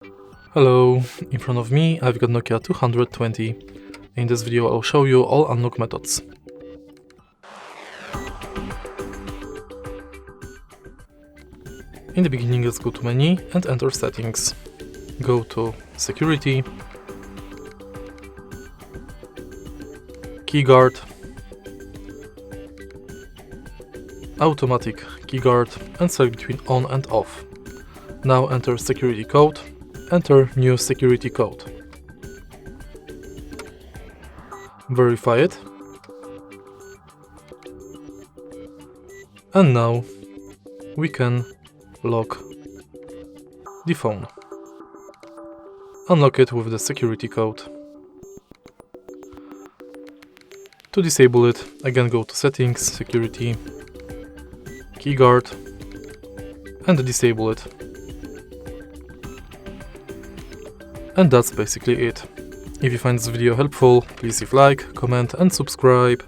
Hello, in front of me I've got Nokia 220. In this video I'll show you all unlock methods. In the beginning let's go to menu and enter settings. Go to security, keyguard, automatic keyguard and select between on and off. Now enter security code, enter new security code. Verify it. And now we can lock the phone. Unlock it with the security code. To disable it, again go to settings, security, keyguard and disable it. And that's basically it. If you find this video helpful, please leave like, comment and subscribe.